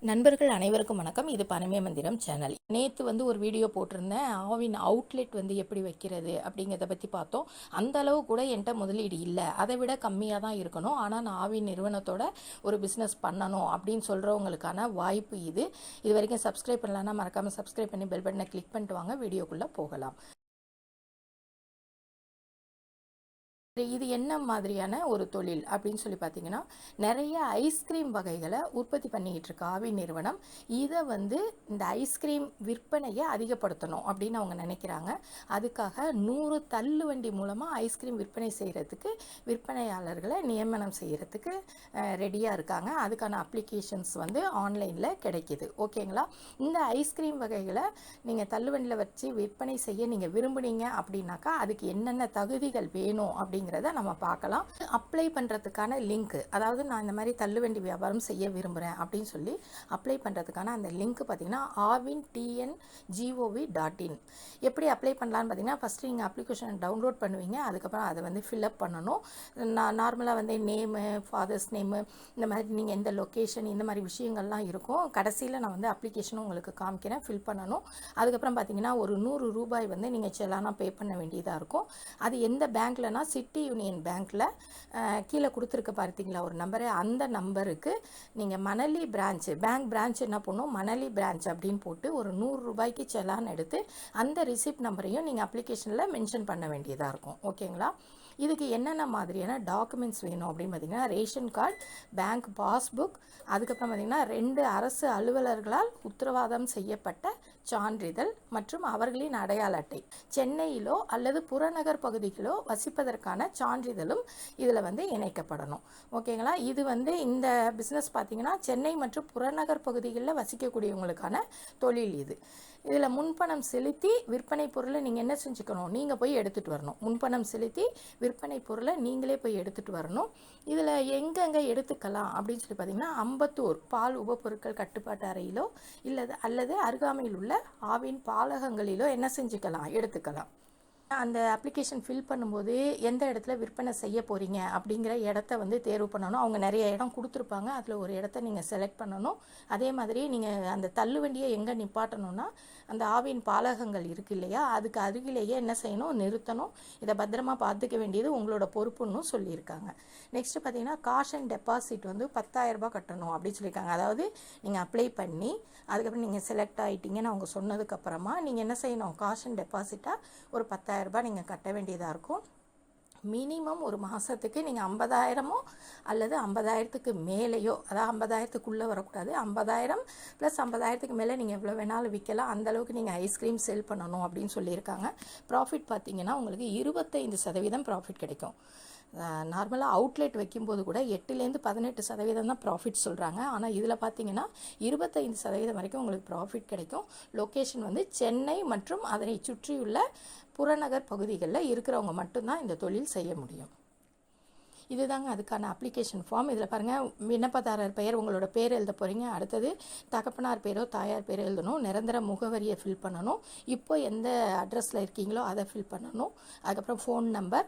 நண்பர்கள் அனைவருக்கும் வணக்கம். இது பனமே மந்திரம் சேனல். நேற்று ஒரு வீடியோ போட்டிருந்தேன். ஆவின் அவுட்லெட் எப்படி வைக்கிறது அப்படிங்கிறத பற்றி பார்த்தோம். அந்த அளவு கூட என்கிட்ட முதலீடு இல்லை, அதை விட கம்மியாக தான் இருக்கணும். ஆனால் நான் ஆவின் நிறுவனத்தோட ஒரு பிஸ்னஸ் பண்ணணும் அப்படின்னு சொல்கிறவங்களுக்கான வாய்ப்பு இது. இது வரைக்கும் சப்ஸ்கிரைப் பண்ணலான்னா மறக்காமல் சப்ஸ்கிரைப் பண்ணி பெல் பட்டனை கிளிக் பண்ணிட்டு வாங்க, வீடியோக்குள்ளே போகலாம். இது என்ன மாதிரியான ஒரு தொழில் அப்படின்னு சொல்லி பார்த்தீங்கன்னா, நிறைய ஐஸ்கிரீம் வகைகளை உற்பத்தி பண்ணிக்கிட்டு இருக்க ஆவி நிறுவனம் இதை இந்த ஐஸ்கிரீம் விற்பனையை அதிகப்படுத்தணும் அப்படின்னு அவங்க நினைக்கிறாங்க. அதுக்காக 100 தள்ளுவண்டி மூலமாக ஐஸ்கிரீம் விற்பனை செய்கிறதுக்கு விற்பனையாளர்களை நியமனம் செய்கிறதுக்கு ரெடியாக இருக்காங்க. அதுக்கான அப்ளிகேஷன்ஸ் ஆன்லைனில் கிடைக்கிது. ஓகேங்களா? இந்த ஐஸ்கிரீம் வகைகளை நீங்கள் தள்ளுவண்டியில் வச்சு விற்பனை செய்ய நீங்கள் விரும்புனீங்க அப்படின்னாக்கா அதுக்கு என்னென்ன தகுதிகள் வேணும் அப்படிங்கிறத நம்ம பார்க்கலாம். அப்ளை பண்ணுறதுக்கான லிங்க், அதாவது நான் இந்த மாதிரி தள்ளுவண்டி வியாபாரம் செய்ய விரும்புகிறேன் அப்படின்னு சொல்லி அப்ளை பண்ணுறதுக்கான அந்த லிங்க் பார்த்தீங்கன்னா avin.tn.gov.in. எப்படி அப்ளை பண்ணலான்னு பார்த்தீங்கன்னா, ஃபஸ்ட்டு நீங்கள் அப்ளிகேஷன் டவுன்லோட் பண்ணுவீங்க. அதுக்கப்புறம் அதை ஃபில்அப் பண்ணணும். நார்மலாக நேமு, ஃபாதர்ஸ் நேமு, இந்த மாதிரி நீங்கள் எந்த லொக்கேஷன், இந்த மாதிரி விஷயங்கள்லாம் இருக்கும். கடைசியில் நான் அப்ளிகேஷனும் உங்களுக்கு காமிக்கிறேன், ஃபில் பண்ணணும். அதுக்கப்புறம் பார்த்தீங்கன்னா ஒரு 100 ரூபாய் நீங்கள் செலானாக பே பண்ண வேண்டியதாக இருக்கும். அது எந்த பேங்க்லனா சிட்டி யூனியன் பேங்க்கில் கீழே கொடுத்துருக்க பார்த்தீங்களா ஒரு நம்பரு, அந்த நம்பருக்கு நீங்கள் மணலி பிரான்ச்சு, பேங்க் பிரான்ச் என்ன பண்ணும், மணலி பிரான்ச் அப்படின்னு போட்டு ஒரு 100 ரூபாய்க்கு செலான் எடுத்து அந்த ரிசிப்ட் நம்பரையும் நீங்கள் அப்ளிகேஷனில் மென்ஷன் பண்ண வேண்டியதாக இருக்கும். ஓகேங்களா? இதுக்கு என்னென்ன மாதிரியான டாக்குமெண்ட்ஸ் வேணும் அப்படின்னு பார்த்தீங்கன்னா, ரேஷன் கார்டு, பேங்க் பாஸ்புக், அதுக்கப்புறம் பார்த்தீங்கன்னா 2 அரசு அலுவலர்களால் உத்தரவாதம் செய்யப்பட்ட சான்றிதழ் மற்றும் அவர்களின் அடையாள அட்டை. சென்னையிலோ அல்லது புறநகர் பகுதிகளோ வசிப்பதற்கான சான்றிதழும் இதில் இணைக்கப்படணும். ஓகேங்களா? இது இந்த பிஸ்னஸ் பார்த்தீங்கன்னா சென்னை மற்றும் புறநகர் பகுதிகளில் வசிக்கக்கூடியவங்களுக்கான தொழில் இது. இதில் முன்பணம் செலுத்தி விற்பனை பொருளை நீங்கள் என்ன செஞ்சுக்கணும், நீங்கள் போய் எடுத்துகிட்டு வரணும். முன்பணம் செலுத்தி விற்பனை பொருளை நீங்களே போய் எடுத்துகிட்டு வரணும். இதில் எங்கெங்கே எடுத்துக்கலாம் அப்படின்னு சொல்லி பார்த்தீங்கன்னா, அம்பத்தூர் பால் உபப்பொருட்கள் கட்டுப்பாட்டு அறையிலோ அல்லது அருகாமையில் உள்ள ஆவின் பாலகங்களிலோ என்ன செஞ்சுக்கலாம், எடுத்துக்கலாம். அந்த அப்ளிகேஷன் ஃபில் பண்ணும்போது எந்த இடத்துல விற்பனை செய்ய போகிறீங்க அப்படிங்கிற இடத்த தேர்வு பண்ணணும். அவங்க நிறைய இடம் கொடுத்துருப்பாங்க, அதில் ஒரு இடத்த நீங்கள் செலக்ட் பண்ணணும். அதே மாதிரி நீங்கள் அந்த தள்ளுவண்டியை எங்கே நிப்பாட்டணும்னா, அந்த ஆவின் பாலகங்கள் இருக்கு இல்லையா, அதுக்கு அருகிலேயே என்ன செய்யணும், நிறுத்தணும். இதை பத்திரமா பார்த்துக்க வேண்டியது உங்களோட பொறுப்புன்னு சொல்லியிருக்காங்க. நெக்ஸ்ட்டு பார்த்தீங்கன்னா, காஷ் அண்ட் டெபாசிட் 10,000 ரூபாய் கட்டணும் அப்படின்னு சொல்லியிருக்காங்க. அதாவது நீங்கள் அப்ளை பண்ணி அதுக்கப்புறம் நீங்கள் செலக்ட் ஆகிட்டீங்கன்னு அவங்க சொன்னதுக்கப்புறமா நீங்கள் என்ன செய்யணும், காஷ் அண்ட் டெபாசிட்டாக ஒரு 10,000 ரூபாய் நீங்கள் கட்ட வேண்டியதாக இருக்கும். மினிமம் ஒரு மாதத்துக்கு நீங்கள் 50,000 அல்லது 50,000க்கு மேலேயோ, அதாவது 50,000க்குள்ளே வரக்கூடாது, 50,000 ப்ளஸ் 50,000க்கு மேலே நீங்கள் எவ்வளோ வேணாலும் விற்கலாம். அந்தளவுக்கு நீங்கள் ஐஸ்கிரீம் செல் பண்ணணும் அப்படின்னு சொல்லியிருக்காங்க. ப்ராஃபிட் பார்த்தீங்கன்னா உங்களுக்கு 25% ப்ராஃபிட் கிடைக்கும். நார்மலாக அவுட்லெட் வைக்கும்போது கூட 8லேருந்து 18% தான் ப்ராஃபிட் சொல்கிறாங்க. ஆனால் இதில் பார்த்தீங்கன்னா 25% வரைக்கும் உங்களுக்கு ப்ராஃபிட் கிடைக்கும். லொக்கேஷன் சென்னை மற்றும் அதனை சுற்றியுள்ள புறநகர் பகுதிகளில் இருக்கிறவங்க மட்டும்தான் இந்த தொழில் செய்ய முடியும். இதுதாங்க அதுக்கான அப்ளிகேஷன் ஃபார்ம். இதில் பாருங்கள், விண்ணப்பதாரர் பெயர், உங்களோட பேர் எழுத போகிறீங்க. அடுத்தது தகப்பனார் பேரோ தாயார் பேரோ எழுதணும். நிரந்தர முகவரியை ஃபில் பண்ணணும். இப்போ எந்த அட்ரஸில் இருக்கீங்களோ அதை ஃபில் பண்ணணும். அதுக்கப்புறம் ஃபோன் நம்பர்.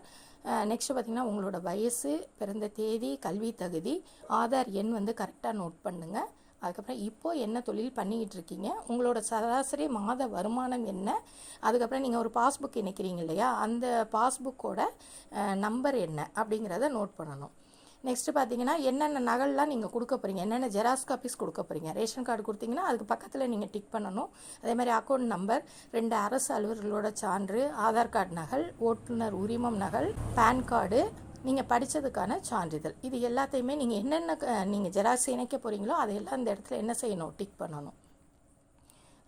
நெக்ஸ்ட்டு பார்த்திங்கன்னா உங்களோட வயசு, பிறந்த தேதி, கல்வி தகுதி, ஆதார் எண் கரெக்டாக நோட் பண்ணுங்கள். அதுக்கப்புறம் இப்போது என்ன தொழில் பண்ணிக்கிட்டு இருக்கீங்க, உங்களோட சராசரி மாத வருமானம் என்ன, அதுக்கப்புறம் நீங்கள் ஒரு பாஸ்புக் இணைக்கிறீங்க இல்லையா, அந்த பாஸ்புக்கோட நம்பர் என்ன அப்படிங்கிறத நோட் பண்ணணும். நெக்ஸ்ட்டு பார்த்தீங்கன்னா என்னென்ன நகல்லாம் நீங்கள் கொடுக்க போகிறீங்க, என்னென்ன ஜெராக்ஸ் காப்பீஸ் கொடுக்க போகிறீங்க. ரேஷன் கார்டு கொடுத்தீங்கன்னா அதுக்கு பக்கத்தில் நீங்கள் டிக் பண்ணணும். அதே மாதிரி அக்கௌண்ட் நம்பர், 2 அரசு அலுவலர்களோட சான்று, ஆதார் கார்டு நகல், ஓட்டுநர் உரிமம் நகல், பேன் கார்டு, நீங்கள் படித்ததுக்கான சான்றிதழ். இது எல்லாத்தையுமே நீங்கள் என்னென்ன நீங்கள் ஜெராக்ஸ் இணைக்க போகிறீங்களோ அதையெல்லாம் இந்த இடத்துல என்ன செய்யணும், டிக் பண்ணணும்.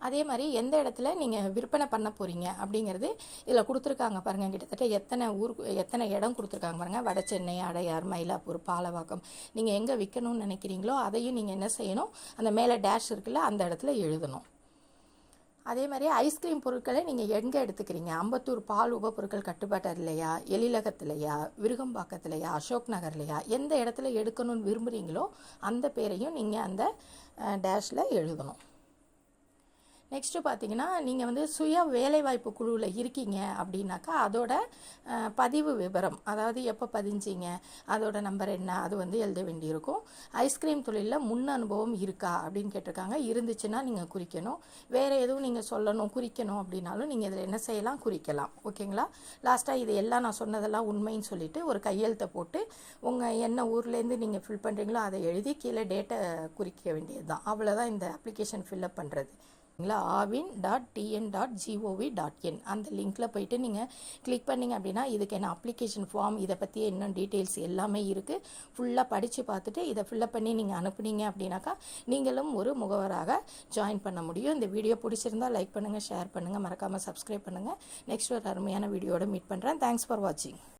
அதே மாதிரி எந்த இடத்துல நீங்கள் விற்பனை பண்ண போகிறீங்க அப்படிங்கிறது இதில் கொடுத்துருக்காங்க பாருங்கள். கிட்டத்தட்ட எத்தனை இடம் கொடுத்துருக்காங்க பாருங்கள். வட சென்னை, அடையார், மயிலாப்பூர், பாலவாக்கம். நீங்கள் எங்கே விற்கணும்னு நினைக்கிறீங்களோ அதையும் நீங்கள் என்ன செய்யணும், அந்த மேலே டேஷ் இருக்குல்ல அந்த இடத்துல எழுதணும். அதே மாதிரி ஐஸ்கிரீம் பொருட்களை நீங்கள் எங்கே எடுத்துக்கிறீங்க, அம்பத்தூர் பால் உபப்பொருட்கள் கட்டுப்பாட்டார் இல்லையா, எழிலகத்துலையா, விருகம்பாக்கத்துலையா, அசோக் நகர்லையா, எந்த இடத்துல எடுக்கணும்னு விரும்புகிறீங்களோ அந்த பேரையும் நீங்கள் அந்த டேஷில் எழுதணும். நெக்ஸ்ட்டு பார்த்தீங்கன்னா நீங்கள் வந்து சுய வேலைவாய்ப்பு குழுவில் இருக்கீங்க அப்படின்னாக்கா அதோட பதிவு விவரம், அதாவது எப்போ பதிஞ்சிங்க, அதோட நம்பர் என்ன, அது வந்து எழுத வேண்டியிருக்கும். ஐஸ்கிரீம் தொழிலில் முன் அனுபவம் இருக்கா அப்படின்னு கேட்டிருக்காங்க. இருந்துச்சுன்னா நீங்கள் குறிக்கணும். வேறு எதுவும் நீங்கள் சொல்லணும் குறிக்கணும் அப்படின்னாலும் நீங்கள் இதில் என்ன செய்யலாம், குறிக்கலாம். ஓகேங்களா? லாஸ்ட்டாக இது எல்லாம் நான் சொன்னதெல்லாம் உண்மைன்னு சொல்லிவிட்டு ஒரு கையெழுத்தை போட்டு உங்கள் என்ன ஊர்லேருந்து நீங்கள் ஃபில் பண்ணுறீங்களோ அதை எழுதி கீழே டேட்டை குறிக்க வேண்டியது தான். அவ்வளோதான் இந்த அப்ளிகேஷன் ஃபில்அப் பண்ணுறது. avin.tn.gov.in அந்த லிங்க்கில் போயிட்டு நீங்கள் கிளிக் பண்ணிங்க அப்படின்னா இதுக்கு என்ன அப்ளிகேஷன் ஃபார்ம், இதை பற்றி என்ன டீட்டெயில்ஸ் எல்லாமே இருக்குது. ஃபுல்லாக படித்து பார்த்துட்டு இதை ஃபில்அப் பண்ணி நீங்கள் அனுப்புனீங்க அப்படின்னாக்கா நீங்களும் ஒரு முகவராக ஜாயின் பண்ண முடியும். இந்த வீடியோ பிடிச்சிருந்தால் லைக் பண்ணுங்கள், ஷேர் பண்ணுங்கள், மறக்காமல் சப்ஸ்கிரைப் பண்ணுங்கள். நெக்ஸ்ட் ஒரு அருமையான வீடியோட மீட் பண்ணுறேன். தேங்க்ஸ் ஃபார் வாட்சிங்.